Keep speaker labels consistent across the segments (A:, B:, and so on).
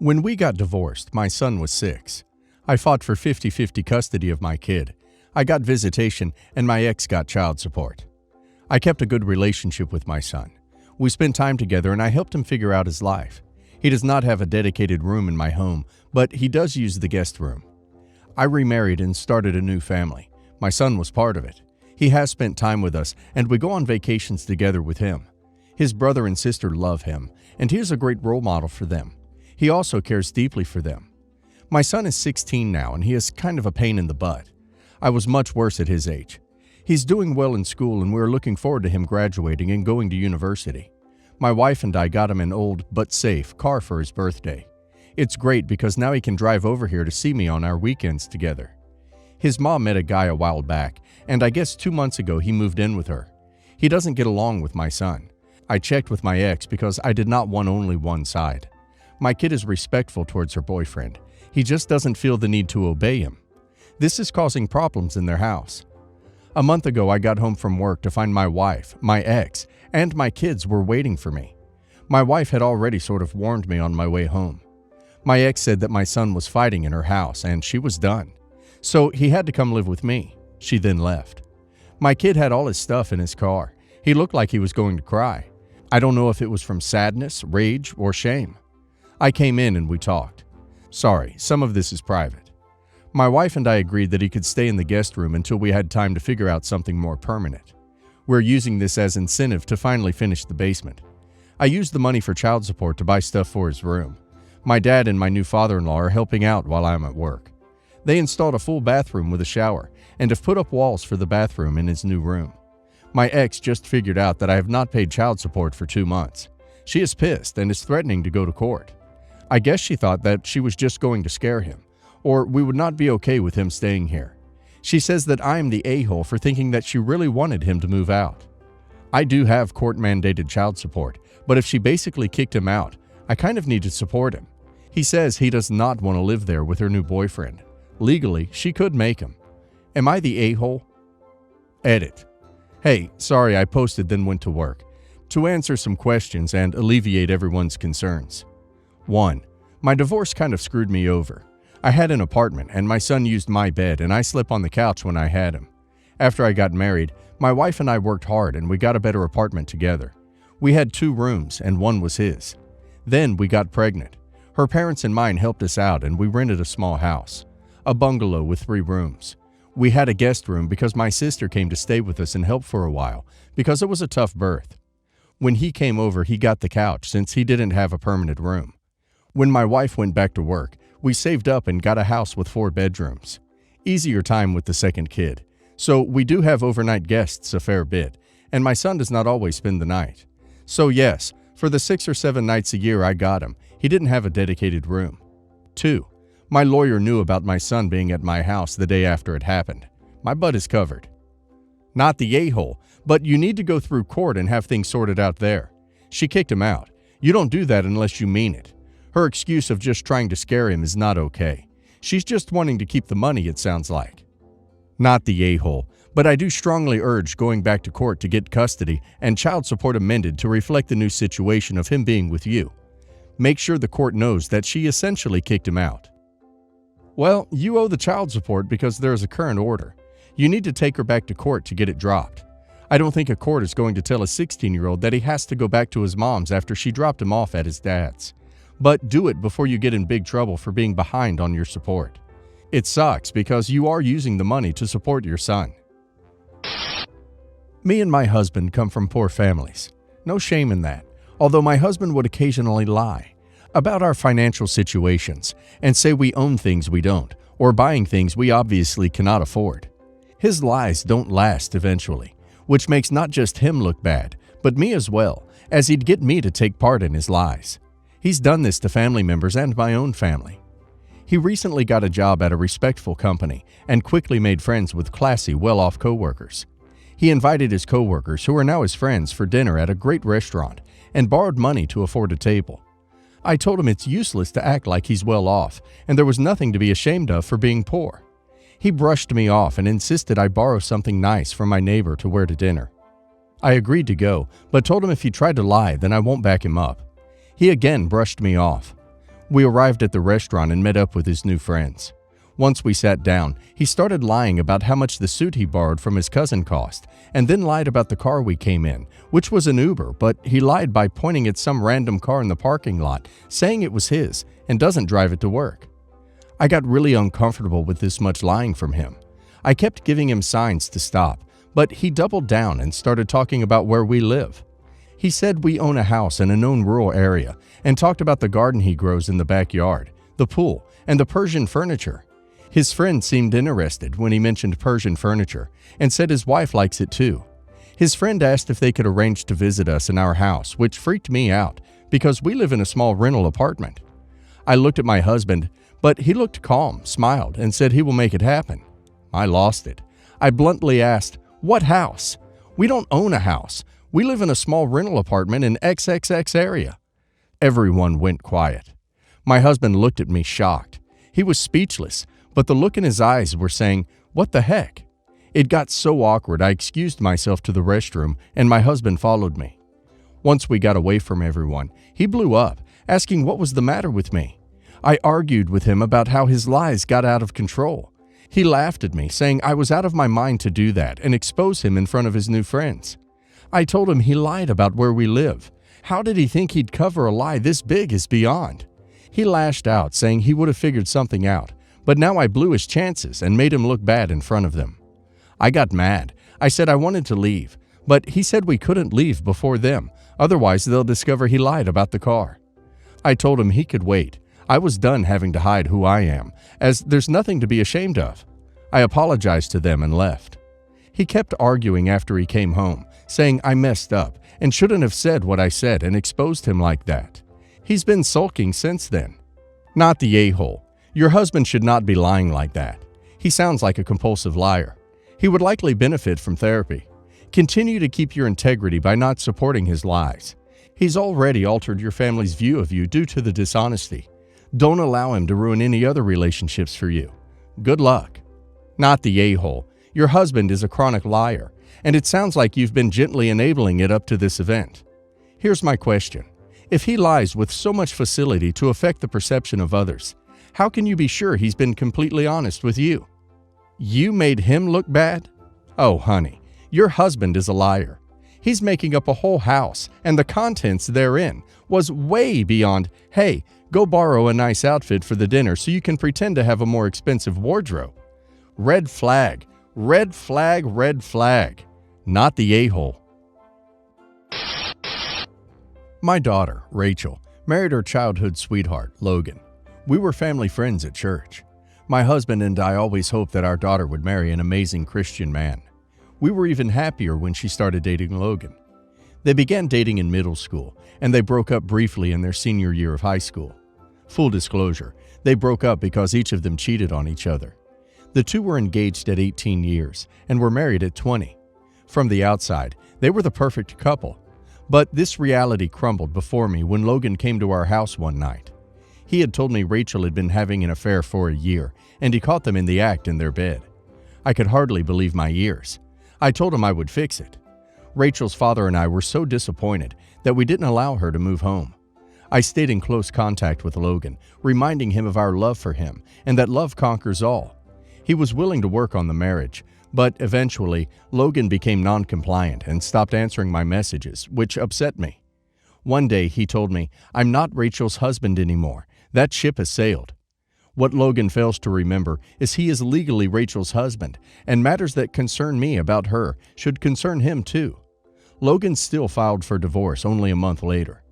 A: When we got divorced, my son was 6. I fought for 50-50 custody of my kid. I got visitation, and my ex got child support. I kept a good relationship with my son. We spent time together, and I helped him figure out his life. He does not have a dedicated room in my home, but he does use the guest room. I remarried and started a new family. My son was part of it. He has spent time with us, and we go on vacations together with him. His brother and sister love him, and he is a great role model for them. He also cares deeply for them. My son is 16 now, and he is kind of a pain in the butt. I was much worse at his age. He's doing well in school, and we're looking forward to him graduating and going to university. My wife and I got him an old, but safe, car for his birthday. It's great because now he can drive over here to see me on our weekends together. His mom met a guy a while back, and I guess 2 months ago he moved in with her. He doesn't get along with my son. I checked with my ex because I did not want only one side. My kid is respectful towards her boyfriend. He just doesn't feel the need to obey him. This is causing problems in their house. A month ago, I got home from work to find my wife, my ex, and my kids were waiting for me. My wife had already sort of warned me on my way home. My ex said that my son was fighting in her house and she was done. So he had to come live with me. She then left. My kid had all his stuff in his car. He looked like he was going to cry. I don't know if it was from sadness, rage, or shame. I came in and we talked. Sorry, some of this is private. My wife and I agreed that he could stay in the guest room until we had time to figure out something more permanent. We're using this as incentive to finally finish the basement. I used the money for child support to buy stuff for his room. My dad and my new father-in-law are helping out while I'm at work. They installed a full bathroom with a shower and have put up walls for the bathroom in his new room. My ex just figured out that I have not paid child support for 2 months. She is pissed and is threatening to go to court. I guess she thought that she was just going to scare him, or we would not be okay with him staying here. She says that I am the a-hole for thinking that she really wanted him to move out. I do have court-mandated child support, but if she basically kicked him out, I kind of need to support him. He says he does not want to live there with her new boyfriend. Legally, she could make him. Am I the a-hole? Edit. Hey, sorry I posted then went to work. To answer some questions and alleviate everyone's concerns. 1. My divorce kind of screwed me over. I had an apartment and my son used my bed and I slept on the couch when I had him. After I got married, my wife and I worked hard and we got a better apartment together. We had 2 rooms and one was his. Then we got pregnant. Her parents and mine helped us out and we rented a small house, a bungalow with 3 rooms. We had a guest room because my sister came to stay with us and help for a while because it was a tough birth. When he came over, he got the couch since he didn't have a permanent room. When my wife went back to work, we saved up and got a house with 4 bedrooms. Easier time with the second kid. So we do have overnight guests a fair bit, and my son does not always spend the night. So yes, for the 6 or 7 nights a year I got him, he didn't have a dedicated room. 2. My lawyer knew about my son being at my house the day after it happened. My butt is covered. Not the a-hole, but you need to go through court and have things sorted out there. She kicked him out. You don't do that unless you mean it. Her excuse of just trying to scare him is not okay. She's just wanting to keep the money, it sounds like. Not the a-hole, but I do strongly urge going back to court to get custody and child support amended to reflect the new situation of him being with you. Make sure the court knows that she essentially kicked him out. Well, you owe the child support because there is a current order. You need to take her back to court to get it dropped. I don't think a court is going to tell a 16-year-old that he has to go back to his mom's after she dropped him off at his dad's. But do it before you get in big trouble for being behind on your support. It sucks because you are using the money to support your son. Me and my husband come from poor families. No shame in that, although my husband would occasionally lie about our financial situations and say we own things we don't, or buying things we obviously cannot afford. His lies don't last eventually, which makes not just him look bad, but me as well, as he'd get me to take part in his lies. He's done this to family members and my own family. He recently got a job at a respectful company and quickly made friends with classy, well-off coworkers. He invited his coworkers, who are now his friends, for dinner at a great restaurant and borrowed money to afford a table. I told him it's useless to act like he's well off and there was nothing to be ashamed of for being poor. He brushed me off and insisted I borrow something nice from my neighbor to wear to dinner. I agreed to go, but told him if he tried to lie, then I won't back him up. He again brushed me off. We arrived at the restaurant and met up with his new friends. Once we sat down, he started lying about how much the suit he borrowed from his cousin cost, and then lied about the car we came in, which was an Uber, but he lied by pointing at some random car in the parking lot, saying it was his, and doesn't drive it to work. I got really uncomfortable with this much lying from him. I kept giving him signs to stop, but he doubled down and started talking about where we live. He said we own a house in a known rural area and talked about the garden he grows in the backyard, the pool, and the Persian furniture. His friend seemed interested when he mentioned Persian furniture and said his wife likes it too. His friend asked if they could arrange to visit us in our house, which freaked me out because we live in a small rental apartment. I looked at my husband, but he looked calm, smiled, and said he will make it happen. I lost it. I bluntly asked, "What house? We don't own a house. We live in a small rental apartment in XXX area." Everyone went quiet. My husband looked at me shocked. He was speechless, but the look in his eyes were saying, "What the heck?" It got so awkward I excused myself to the restroom and my husband followed me. Once we got away from everyone, he blew up, asking what was the matter with me. I argued with him about how his lies got out of control. He laughed at me, saying I was out of my mind to do that and expose him in front of his new friends. I told him he lied about where we live. How did he think he'd cover a lie this big is beyond. He lashed out, saying he would have figured something out, but now I blew his chances and made him look bad in front of them. I got mad. I said I wanted to leave, but he said we couldn't leave before them, otherwise they'll discover he lied about the car. I told him he could wait. I was done having to hide who I am, as there's nothing to be ashamed of. I apologized to them and left. He kept arguing after he came home, saying I messed up and shouldn't have said what I said and exposed him like that. He's been sulking since then. Not the a-hole. Your husband should not be lying like that. He sounds like a compulsive liar. He would likely benefit from therapy. Continue to keep your integrity by not supporting his lies. He's already altered your family's view of you due to the dishonesty. Don't allow him to ruin any other relationships for you. Good luck. Not the a-hole. Your husband is a chronic liar, and it sounds like you've been gently enabling it up to this event. Here's my question. If he lies with so much facility to affect the perception of others, how can you be sure he's been completely honest with you? You made him look bad? Oh, honey, your husband is a liar. He's making up a whole house, and the contents therein was way beyond, hey, go borrow a nice outfit for the dinner so you can pretend to have a more expensive wardrobe. Red flag, red flag, red flag. Not the a-hole. My daughter, Rachel, married her childhood sweetheart, Logan. We were family friends at church. My husband and I always hoped that our daughter would marry an amazing Christian man. We were even happier when she started dating Logan. They began dating in middle school, and they broke up briefly in their senior year of high school. Full disclosure, they broke up because each of them cheated on each other. The two were engaged at 18 years and were married at 20. From the outside, they were the perfect couple. But this reality crumbled before me when Logan came to our house one night. He had told me Rachel had been having an affair for a year, and he caught them in the act in their bed. I could hardly believe my ears. I told him I would fix it. Rachel's father and I were so disappointed that we didn't allow her to move home. I stayed in close contact with Logan, reminding him of our love for him and that love conquers all. He was willing to work on the marriage, but eventually Logan became non-compliant and stopped answering my messages, which upset me. One day he told me, "I'm not Rachel's husband anymore. That ship has sailed." What Logan fails to remember is he is legally Rachel's husband, and matters that concern me about her should concern him too. Logan still filed for divorce only a month later.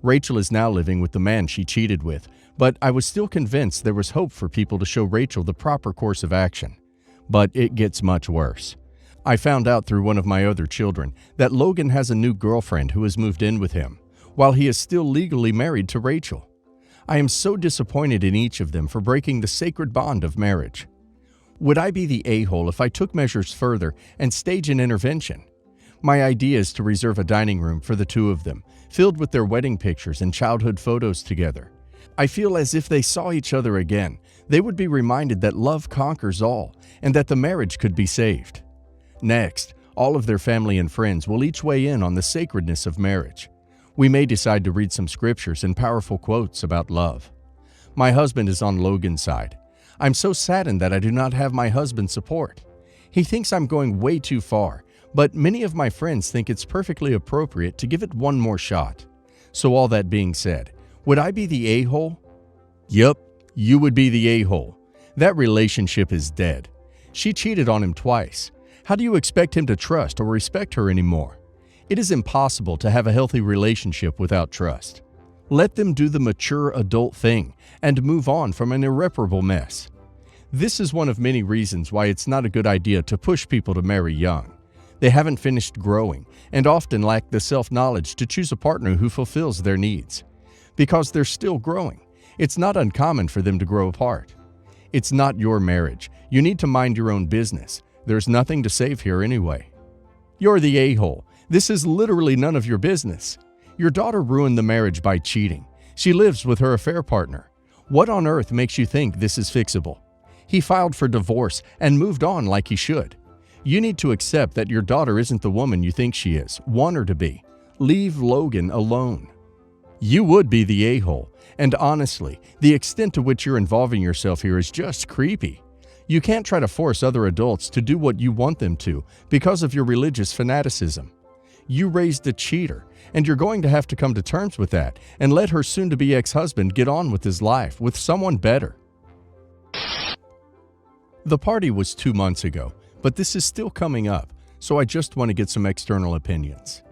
A: Rachel is now living with the man she cheated with, but I was still convinced there was hope for people to show Rachel the proper course of action. But it gets much worse. I found out through one of my other children that Logan has a new girlfriend who has moved in with him, while he is still legally married to Rachel. I am so disappointed in each of them for breaking the sacred bond of marriage. Would I be the a-hole if I took measures further and stage an intervention? My idea is to reserve a dining room for the two of them, filled with their wedding pictures and childhood photos together. I feel as if they saw each other again, they would be reminded that love conquers all and that the marriage could be saved. Next, all of their family and friends will each weigh in on the sacredness of marriage. We may decide to read some scriptures and powerful quotes about love. My husband is on Logan's side. I'm so saddened that I do not have my husband's support. He thinks I'm going way too far, but many of my friends think it's perfectly appropriate to give it one more shot. So all that being said, would I be the a-hole? Yup, you would be the a-hole. That relationship is dead. She cheated on him twice. How do you expect him to trust or respect her anymore? It is impossible to have a healthy relationship without trust. Let them do the mature adult thing and move on from an irreparable mess. This is one of many reasons why it's not a good idea to push people to marry young. They haven't finished growing and often lack the self-knowledge to choose a partner who fulfills their needs. Because they're still growing, it's not uncommon for them to grow apart. It's not your marriage. You need to mind your own business. There's nothing to save here anyway. You're the a-hole. This is literally none of your business. Your daughter ruined the marriage by cheating. She lives with her affair partner. What on earth makes you think this is fixable? He filed for divorce and moved on like he should. You need to accept that your daughter isn't the woman you think she is, want her to be. Leave Logan alone. You would be the a-hole, and honestly, the extent to which you're involving yourself here is just creepy. You can't try to force other adults to do what you want them to because of your religious fanaticism. You raised a cheater, and you're going to have to come to terms with that and let her soon-to-be ex-husband get on with his life with someone better. The party was 2 months ago, but this is still coming up, so I just want to get some external opinions.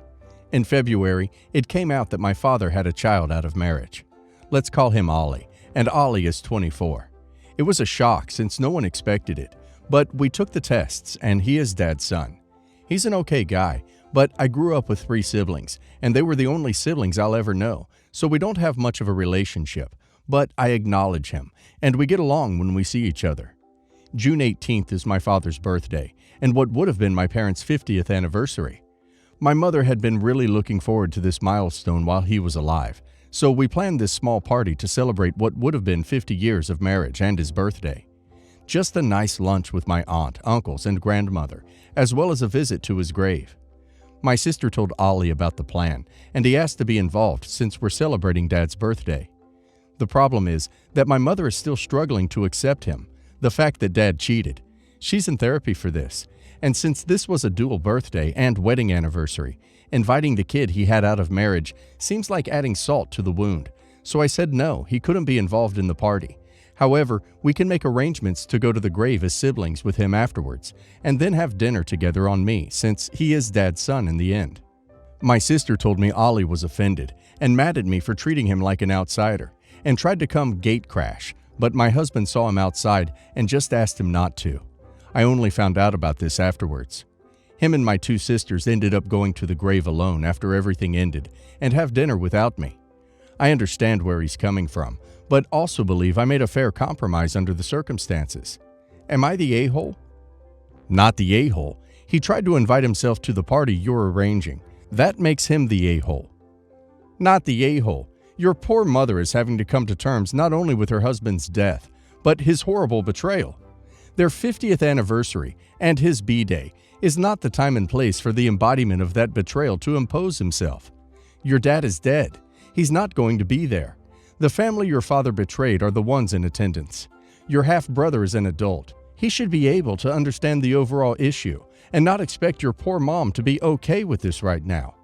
A: In February, it came out that my father had a child out of marriage. Let's call him Ollie, and Ollie is 24. It was a shock since no one expected it, but we took the tests and he is Dad's son. He's an okay guy, but I grew up with 3 siblings, and they were the only siblings I'll ever know, so we don't have much of a relationship, but I acknowledge him, and we get along when we see each other. June 18th is my father's birthday, and what would have been my parents' 50th anniversary. My mother had been really looking forward to this milestone while he was alive, so we planned this small party to celebrate what would have been 50 years of marriage and his birthday. Just a nice lunch with my aunt, uncles, and grandmother, as well as a visit to his grave. My sister told Ollie about the plan, and he asked to be involved since we're celebrating Dad's birthday. The problem is that my mother is still struggling to accept him, the fact that Dad cheated. She's in therapy for this, and since this was a dual birthday and wedding anniversary, inviting the kid he had out of marriage seems like adding salt to the wound, so I said no, he couldn't be involved in the party. However, we can make arrangements to go to the grave as siblings with him afterwards, and then have dinner together on me since he is Dad's son in the end. My sister told me Ollie was offended and mad at me for treating him like an outsider, and tried to come gate crash, but my husband saw him outside and just asked him not to. I only found out about this afterwards. Him and my 2 sisters ended up going to the grave alone after everything ended and have dinner without me. I understand where he's coming from, but also believe I made a fair compromise under the circumstances. Am I the a-hole? Not the a-hole. He tried to invite himself to the party you're arranging. That makes him the a-hole. Not the a-hole. Your poor mother is having to come to terms not only with her husband's death, but his horrible betrayal. Their 50th anniversary and his B-Day is not the time and place for the embodiment of that betrayal to impose himself. Your dad is dead. He's not going to be there. The family your father betrayed are the ones in attendance. Your half-brother is an adult. He should be able to understand the overall issue and not expect your poor mom to be okay with this right now.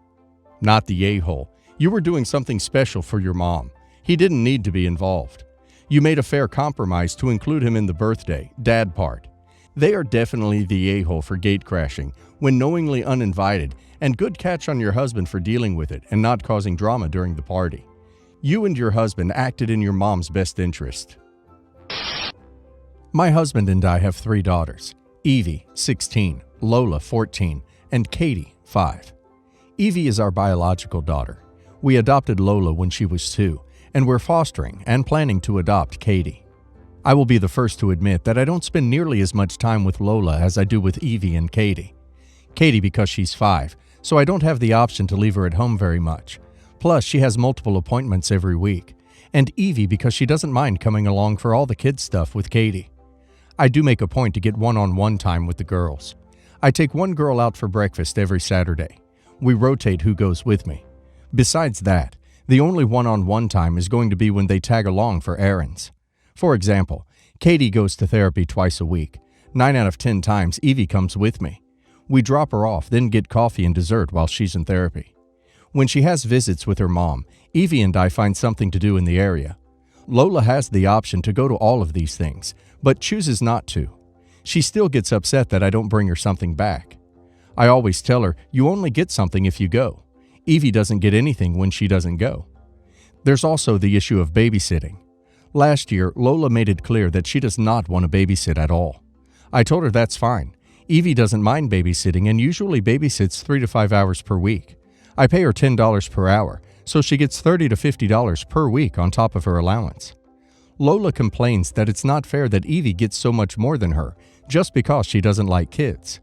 A: Not the a-hole. You were doing something special for your mom. He didn't need to be involved. You made a fair compromise to include him in the birthday, dad part. They are definitely the a-hole for gate crashing when knowingly uninvited, and good catch on your husband for dealing with it and not causing drama during the party. You and your husband acted in your mom's best interest. My husband and I have 3 daughters, Evie, 16, Lola, 14, and Katie, 5. Evie is our biological daughter. We adopted Lola when she was 2, and we're fostering and planning to adopt Katie. I will be the first to admit that I don't spend nearly as much time with Lola as I do with Evie and Katie. Katie because she's 5, so I don't have the option to leave her at home very much. Plus, she has multiple appointments every week. And Evie because she doesn't mind coming along for all the kids' stuff with Katie. I do make a point to get one-on-one time with the girls. I take one girl out for breakfast every Saturday. We rotate who goes with me. Besides that, the only one-on-one time is going to be when they tag along for errands. For example, Katie goes to therapy twice a week. 9 out of 10 times, Evie comes with me. We drop her off, then get coffee and dessert while she's in therapy. When she has visits with her mom, Evie and I find something to do in the area. Lola has the option to go to all of these things, but chooses not to. She still gets upset that I don't bring her something back. I always tell her, you only get something if you go. Evie doesn't get anything when she doesn't go. There's also the issue of babysitting. Last year, Lola made it clear that she does not want to babysit at all. I told her that's fine. Evie doesn't mind babysitting and usually babysits 3 to 5 hours per week. I pay her $10 per hour, so she gets $30 to $50 per week on top of her allowance. Lola complains that it's not fair that Evie gets so much more than her just because she doesn't like kids.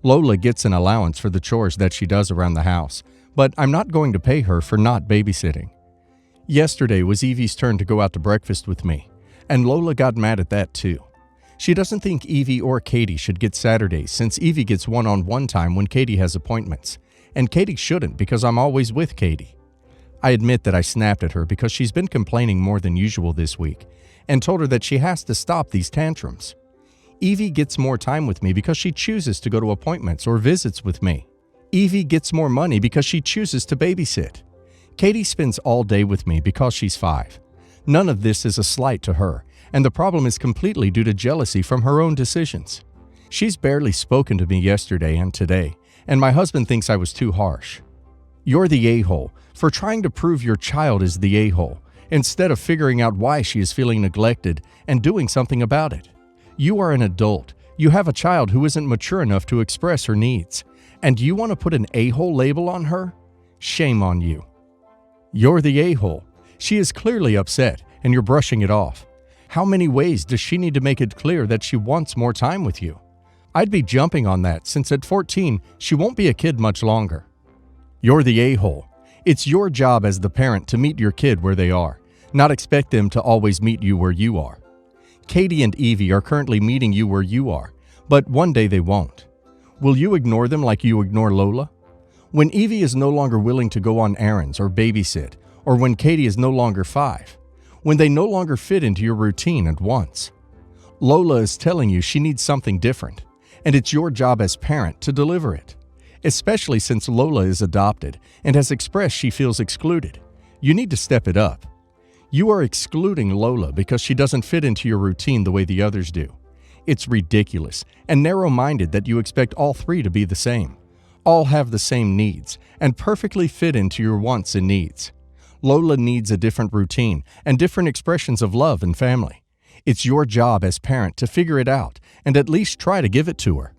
A: Lola gets an allowance for the chores that she does around the house, but I'm not going to pay her for not babysitting. Yesterday was Evie's turn to go out to breakfast with me, and Lola got mad at that too. She doesn't think Evie or Katie should get Saturdays since Evie gets one-on-one time when Katie has appointments, and Katie shouldn't because I'm always with Katie. I admit that I snapped at her because she's been complaining more than usual this week and told her that she has to stop these tantrums. Evie gets more time with me because she chooses to go to appointments or visits with me. Evie gets more money because she chooses to babysit. Katie spends all day with me because she's 5. None of this is a slight to her, and the problem is completely due to jealousy from her own decisions. She's barely spoken to me yesterday and today, and my husband thinks I was too harsh. You're the a-hole for trying to prove your child is the a-hole, instead of figuring out why she is feeling neglected and doing something about it. You are an adult. You have a child who isn't mature enough to express her needs, and you want to put an a-hole label on her? Shame on you. You're the a-hole. She is clearly upset, and you're brushing it off. How many ways does she need to make it clear that she wants more time with you? I'd be jumping on that since at 14, she won't be a kid much longer. You're the a-hole. It's your job as the parent to meet your kid where they are, not expect them to always meet you where you are. Katie and Evie are currently meeting you where you are, but one day they won't. Will you ignore them like you ignore Lola? When Evie is no longer willing to go on errands or babysit, or when Katie is no longer 5, when they no longer fit into your routine at once. Lola is telling you she needs something different, and it's your job as parent to deliver it. Especially since Lola is adopted and has expressed she feels excluded. You need to step it up. You are excluding Lola because she doesn't fit into your routine the way the others do. It's ridiculous and narrow-minded that you expect all 3 to be the same. All have the same needs and perfectly fit into your wants and needs. Lola needs a different routine and different expressions of love and family. It's your job as parent to figure it out and at least try to give it to her.